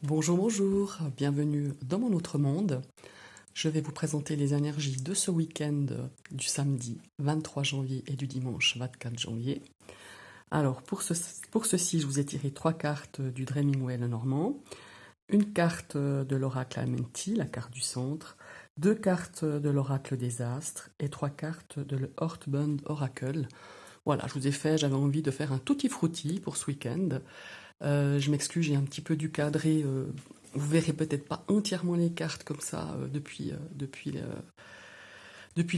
Bonjour, bonjour, bienvenue dans mon autre monde. Je vais vous présenter les énergies de ce week-end du samedi 23 janvier et du dimanche 24 janvier. Alors, pour ceci, je vous ai tiré 3 cartes du Dreaming Well normand, une carte de l'oracle Amenti, la carte du centre, 2 cartes de l'oracle des astres et 3 cartes de l'Earthbound Oracle. Voilà, j'avais envie de faire un tutti frutti pour ce week-end. Je m'excuse, j'ai un petit peu dû cadrer. Vous verrez peut-être pas entièrement les cartes comme ça depuis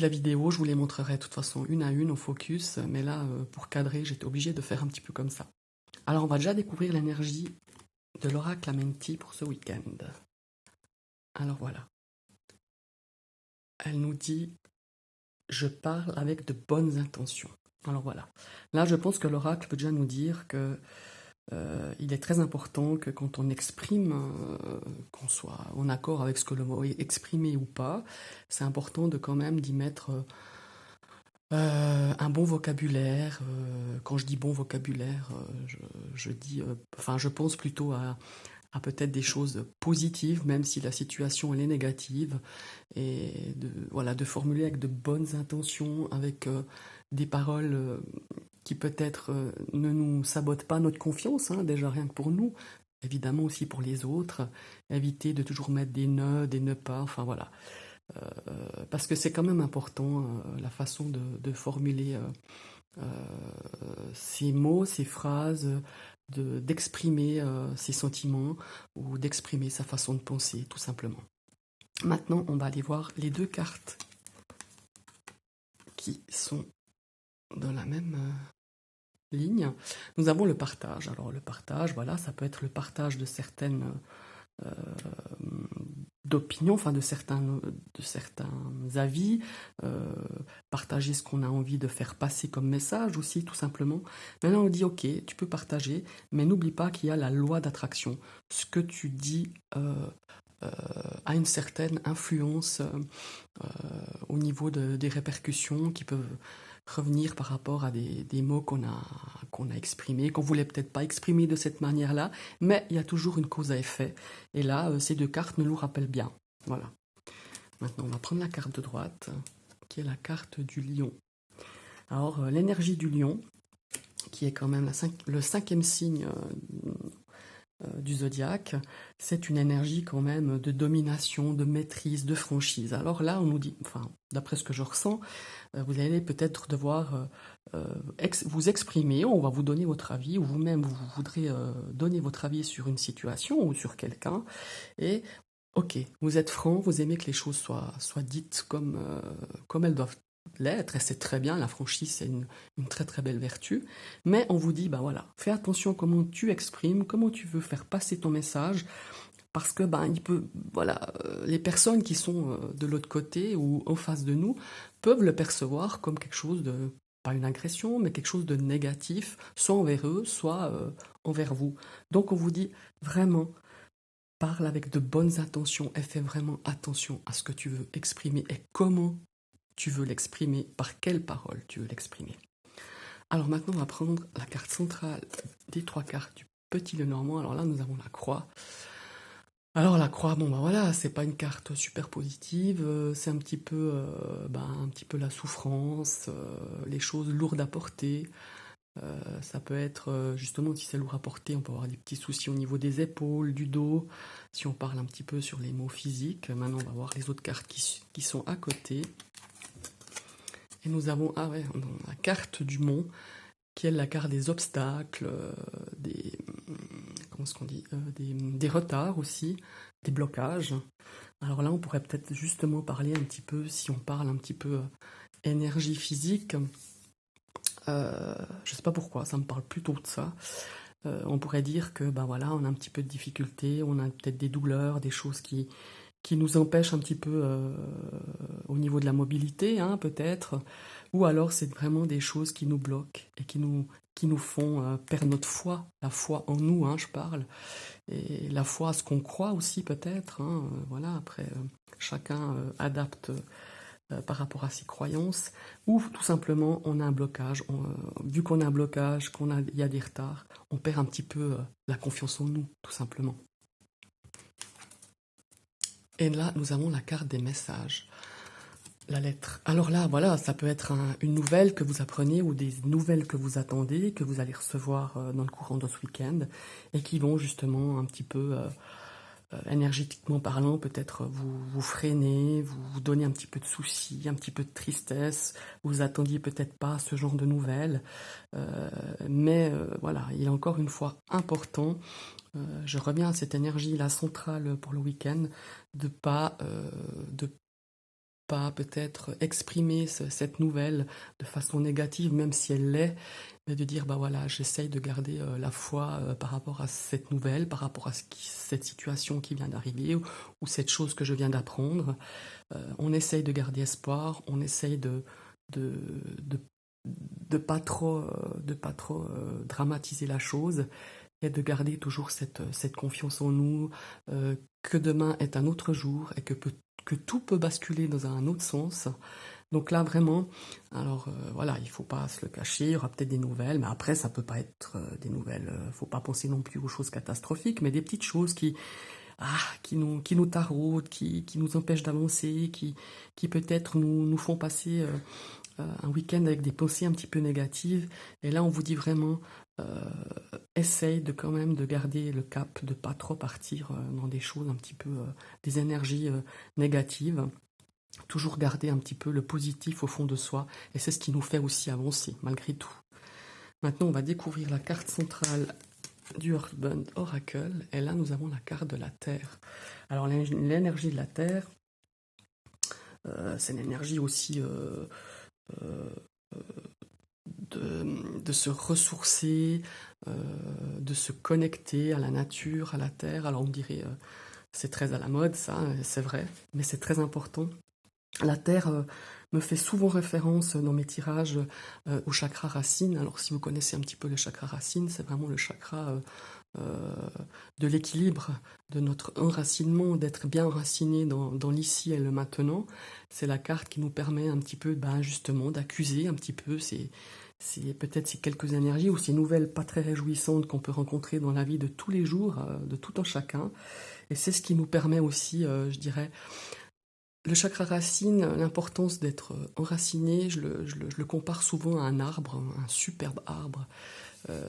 la vidéo. Je vous les montrerai de toute façon une à une au focus. Mais là, pour cadrer, j'étais obligée de faire un petit peu comme ça. Alors, on va déjà découvrir l'énergie de l'oracle Amenti pour ce week-end. Alors voilà. Elle nous dit: je parle avec de bonnes intentions. Alors voilà. Là, je pense que l'oracle peut déjà nous dire que il est très important que quand on exprime, qu'on soit en accord avec ce que le mot est exprimé ou pas, c'est important de quand même d'y mettre un bon vocabulaire. Quand je dis bon vocabulaire, je pense plutôt à peut-être des choses positives, même si la situation elle est négative, et de formuler avec de bonnes intentions, avec des paroles qui peut-être ne nous sabotent pas notre confiance, hein, déjà rien que pour nous, évidemment aussi pour les autres, éviter de toujours mettre des ne pas, enfin voilà. Parce que c'est quand même important la façon de formuler ces mots, ces phrases, d'exprimer ses sentiments ou d'exprimer sa façon de penser, tout simplement. Maintenant, on va aller voir les 2 cartes qui sont dans la même ligne. Nous avons le partage. Alors le partage, voilà, ça peut être le partage de certaines euh, d'opinions, enfin de certains avis, partager ce qu'on a envie de faire passer comme message aussi, tout simplement. Maintenant, on dit, ok, tu peux partager, mais n'oublie pas qu'il y a la loi d'attraction. Ce que tu dis a une certaine influence au niveau des répercussions qui peuvent revenir par rapport à des mots qu'on a exprimés, qu'on voulait peut-être pas exprimer de cette manière-là, mais il y a toujours une cause à effet. Et là, ces 2 cartes nous rappellent bien. Voilà. Maintenant, on va prendre la carte de droite, qui est la carte du lion. Alors, l'énergie du lion, qui est quand même le 5e signe du zodiaque, c'est une énergie quand même de domination, de maîtrise, de franchise. Alors là, on nous dit, enfin, d'après ce que je ressens, vous allez peut-être devoir vous exprimer, on va vous donner votre avis, ou vous-même vous voudrez donner votre avis sur une situation ou sur quelqu'un, et ok, vous êtes franc, vous aimez que les choses soient dites comme elles doivent l'être, et c'est très bien, la franchise c'est une très très belle vertu, mais on vous dit, bah voilà, fais attention comment tu exprimes, comment tu veux faire passer ton message, parce que ben voilà, les personnes qui sont de l'autre côté ou en face de nous peuvent le percevoir comme quelque chose de, pas une agression, mais quelque chose de négatif, soit envers eux, soit envers vous. Donc on vous dit vraiment, parle avec de bonnes intentions et fais vraiment attention à ce que tu veux exprimer et comment tu veux l'exprimer, par quelles paroles tu veux l'exprimer. Alors maintenant, on va prendre la carte centrale des 3 cartes du Petit Lenormand. Alors là, nous avons la croix. Alors la croix, bon bah voilà, c'est pas une carte super positive, c'est un petit peu la souffrance, les choses lourdes à porter. Ça peut être justement si c'est lourd à porter, on peut avoir des petits soucis au niveau des épaules, du dos. Si on parle un petit peu sur les mots physiques, maintenant on va voir les autres cartes qui sont à côté. Et nous avons la carte du mont, qui est la carte des obstacles, comment est-ce qu'on dit, des retards aussi, des blocages. Alors là, on pourrait peut-être justement parler un petit peu, si on parle un petit peu énergie physique, je sais pas pourquoi, ça me parle plutôt de ça. On pourrait dire que ben voilà, on a un petit peu de difficultés, on a peut-être des douleurs, des choses qui nous empêchent un petit peu au niveau de la mobilité, hein, peut-être. Ou alors c'est vraiment des choses qui nous bloquent et qui nous font perdre notre foi, la foi en nous, hein, je parle, et la foi à ce qu'on croit aussi peut-être. Hein, voilà, après, chacun adapte par rapport à ses croyances, ou tout simplement on a un blocage. Vu qu'on a un blocage, il y a des retards, on perd un petit peu la confiance en nous, tout simplement. Et là, nous avons la carte des messages. La lettre. Alors là, voilà, ça peut être une nouvelle que vous apprenez ou des nouvelles que vous attendez, que vous allez recevoir dans le courant de ce week-end et qui vont justement un petit peu, énergétiquement parlant, peut-être vous freiner, vous donner un petit peu de soucis, un petit peu de tristesse. Vous attendiez peut-être pas ce genre de nouvelles. Mais voilà, il est encore une fois important, je reviens à cette énergie-là centrale pour le week-end, de pas peut-être exprimer cette nouvelle de façon négative, même si elle l'est, mais de dire, bah voilà, j'essaye de garder la foi par rapport à cette nouvelle, par rapport à cette situation qui vient d'arriver, ou cette chose que je viens d'apprendre. On essaye de garder espoir, on essaye de, de, de pas trop dramatiser la chose, et de garder toujours cette confiance en nous, que demain est un autre jour et que tout peut basculer dans un autre sens. Donc là, vraiment, alors voilà, il faut pas se le cacher, il y aura peut-être des nouvelles, mais après, ça peut pas être des nouvelles, faut pas penser non plus aux choses catastrophiques, mais des petites choses qui nous taraudent, qui nous empêchent d'avancer, qui peut-être nous font passer un week-end avec des pensées un petit peu négatives. Et là, on vous dit vraiment, essaye de quand même de garder le cap, de pas trop partir dans des choses un petit peu, des énergies négatives. Toujours garder un petit peu le positif au fond de soi. Et c'est ce qui nous fait aussi avancer, malgré tout. Maintenant, on va découvrir la carte centrale du Earthbound Oracle. Et là, nous avons la carte de la Terre. Alors, l'énergie de la Terre, c'est une énergie aussi euh, de se ressourcer, de se connecter à la nature, à la terre. Alors on dirait, c'est très à la mode, ça, c'est vrai, mais c'est très important. La terre me fait souvent référence dans mes tirages au chakra racine. Alors si vous connaissez un petit peu le chakra racine, c'est vraiment le chakra de l'équilibre, de notre enracinement, d'être bien enraciné dans l'ici et le maintenant. C'est la carte qui nous permet un petit peu, ben, justement, d'accuser un petit peu peut-être ces quelques énergies ou ces nouvelles pas très réjouissantes qu'on peut rencontrer dans la vie de tous les jours, de tout un chacun. Et c'est ce qui nous permet aussi, je dirais, le chakra racine, l'importance d'être enraciné, je le compare souvent à un arbre, un superbe arbre, euh,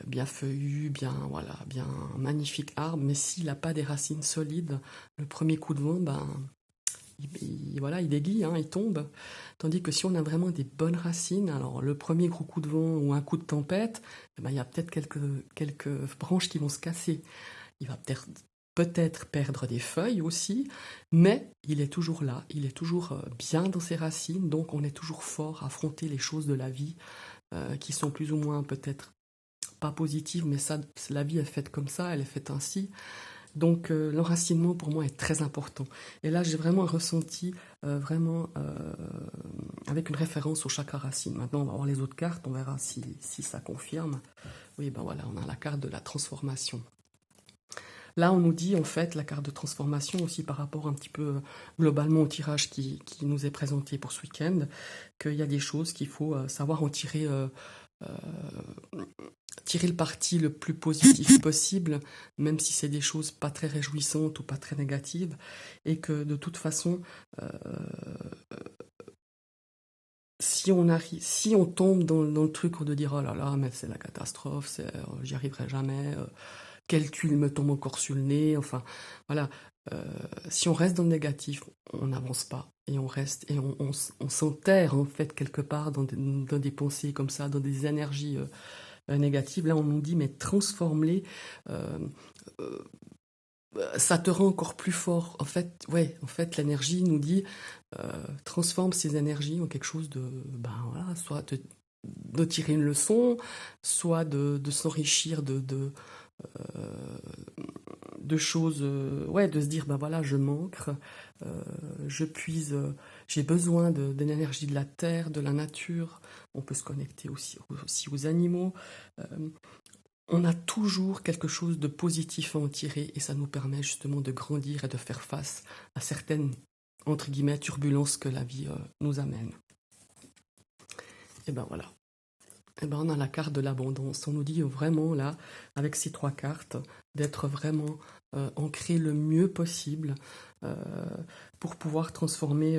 bien feuillu, bien, voilà, bien magnifique arbre, mais s'il n'a pas des racines solides, le premier coup de vent, ben, voilà, il aiguille, hein, il tombe. Tandis que si on a vraiment des bonnes racines, alors le premier gros coup de vent ou un coup de tempête, eh ben, il y a peut-être quelques branches qui vont se casser. Il va peut-être perdre des feuilles aussi, mais il est toujours là, il est toujours bien dans ses racines, donc on est toujours fort à affronter les choses de la vie qui sont plus ou moins peut-être pas positives, mais ça, la vie est faite comme ça, elle est faite ainsi. Donc l'enracinement pour moi est très important. Et là j'ai vraiment ressenti vraiment avec une référence au chakra racine. Maintenant on va voir les autres cartes, on verra si ça confirme. Oui ben voilà, on a la carte de la transformation. Là on nous dit en fait la carte de transformation aussi par rapport un petit peu globalement au tirage qui nous est présenté pour ce week-end, qu'il y a des choses qu'il faut savoir en tirer le parti le plus positif possible, même si c'est des choses pas très réjouissantes ou pas très négatives, et que de toute façon, si on tombe dans le truc de dire oh là là, mais c'est la catastrophe, j'y arriverai jamais, quel tuile me tombe encore sur le nez, enfin voilà, si on reste dans le négatif, on n'avance pas. Et on reste et on s'enterre en fait quelque part dans des pensées comme ça, dans des énergies négatives. Là, on nous dit, mais transforme-les. euh, euh, Ça te rend encore plus fort. En fait, ouais, en fait, l'énergie nous dit, transforme ces énergies en quelque chose de, ben voilà, soit de tirer une leçon, soit de s'enrichir euh, de choses, ouais, de se dire, ben voilà, je manque, je puise, j'ai besoin d'une énergie de la terre, de la nature. On peut se connecter aussi aux animaux. Euh, on a toujours quelque chose de positif à en tirer et ça nous permet justement de grandir et de faire face à certaines, entre guillemets, turbulences que la vie nous amène. Et ben voilà. Eh ben, on a la carte de l'abondance. On nous dit vraiment là, avec ces 3 cartes, d'être vraiment ancré le mieux possible euh, pour pouvoir transformer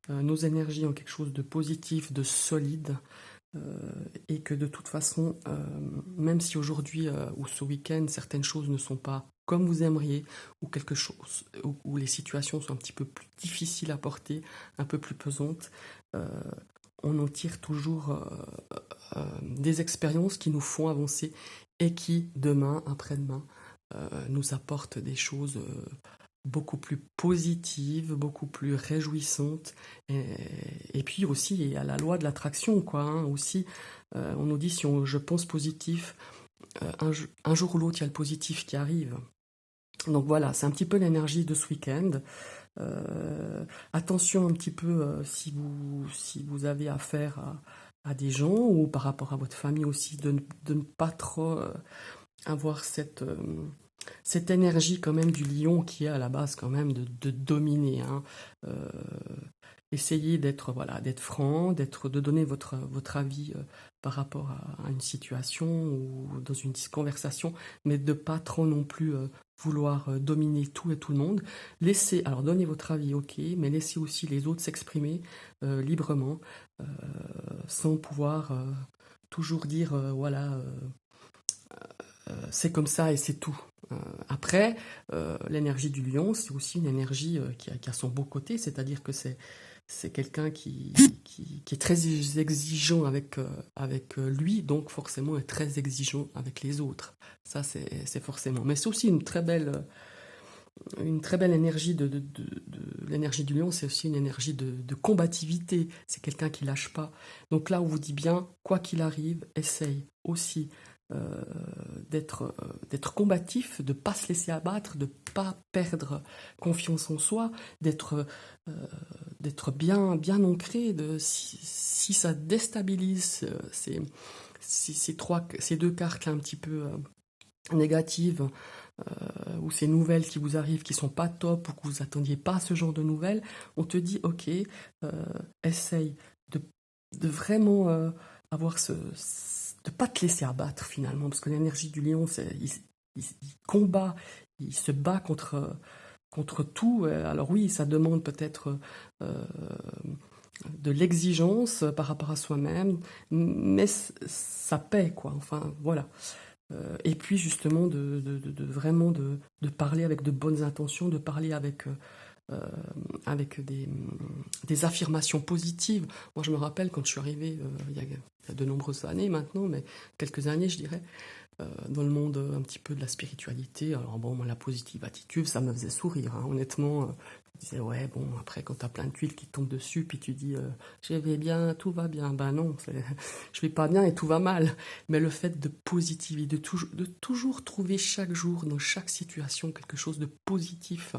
nos énergies en quelque chose de positif, de solide. euh, et que de toute façon, même si aujourd'hui ou ce week-end, certaines choses ne sont pas comme vous aimeriez, ou quelque chose, où les situations sont un petit peu plus difficiles à porter, un peu plus pesantes, euh, on en tire toujours des expériences qui nous font avancer et qui, demain, après-demain, nous apportent des choses beaucoup plus positives, beaucoup plus réjouissantes. Et puis aussi, il y a la loi de l'attraction, quoi. Hein, aussi, on nous dit, si je pense positif, un jour ou l'autre, il y a le positif qui arrive. Donc voilà, c'est un petit peu l'énergie de ce week-end. Attention un petit peu si vous avez affaire à des gens ou par rapport à votre famille aussi, de ne pas trop avoir cette énergie quand même du lion qui est à la base quand même de dominer. Hein. Euh, Essayez d'être voilà, d'être franc, de donner votre avis par rapport à une situation ou dans une conversation, mais de pas trop non plus vouloir dominer tout et tout le monde. Laissez, alors donnez votre avis, ok, mais laissez aussi les autres s'exprimer librement, euh, sans pouvoir toujours dire voilà. C'est comme ça et c'est tout. Après, l'énergie du lion, c'est aussi une énergie qui a son beau côté, c'est-à-dire que c'est quelqu'un qui est très exigeant avec lui, donc forcément est très exigeant avec les autres. Ça, c'est forcément. Mais c'est aussi une très belle énergie l'énergie du lion, c'est aussi une énergie de combativité. C'est quelqu'un qui lâche pas. Donc là, on vous dit bien, quoi qu'il arrive, essaye aussi euh, d'être combatif, de pas se laisser abattre, de pas perdre confiance en soi, euh, d'être bien ancré. Si ça déstabilise ces deux cartes là un petit peu négatives ou ces nouvelles qui vous arrivent qui sont pas top ou que vous attendiez pas ce genre de nouvelles, on te dit ok, essaye de, de vraiment avoir de pas te laisser abattre finalement, parce que l'énergie du lion, il combat, il se bat contre tout. Alors oui, ça demande peut-être de l'exigence par rapport à soi-même, mais ça paie quoi. Enfin voilà. Et puis justement vraiment de parler avec de bonnes intentions, de parler euh, avec des affirmations positives. Moi je me rappelle quand je suis arrivée il y a de nombreuses années maintenant, mais quelques années je dirais, dans le monde un petit peu de la spiritualité. Alors bon, moi, la positive attitude, ça me faisait sourire, hein. Honnêtement, je disais, ouais, bon, après, quand t'as plein de tuiles qui tombent dessus, puis tu dis, je vais bien, tout va bien. Ben non, je vais pas bien et tout va mal. Mais le fait de positivité, de toujours trouver chaque jour, dans chaque situation, quelque chose de positif,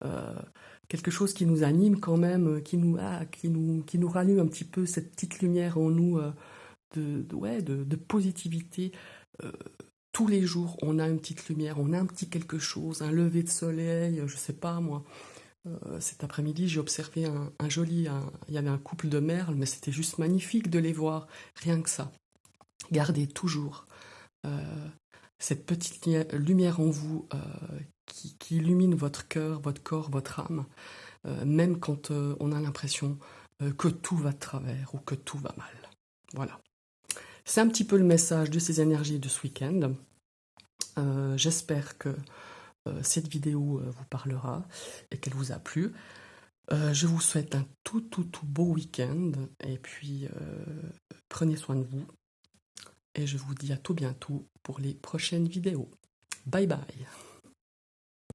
euh, quelque chose qui nous anime quand même, qui nous rallume un petit peu cette petite lumière en nous ouais, de positivité. Euh, Tous les jours, on a une petite lumière, on a un petit quelque chose, un lever de soleil, je sais pas moi. Cet après-midi, j'ai observé il y avait un couple de merles, mais c'était juste magnifique de les voir, rien que ça. Gardez toujours euh, cette petite lumière en vous qui illumine votre cœur, votre corps, votre âme, même quand on a l'impression que tout va de travers ou que tout va mal. Voilà. C'est un petit peu le message de ces énergies de ce week-end. J'espère que cette vidéo vous parlera et qu'elle vous a plu. Je vous souhaite un tout beau week-end et puis prenez soin de vous et je vous dis à tout bientôt pour les prochaines vidéos. Bye bye.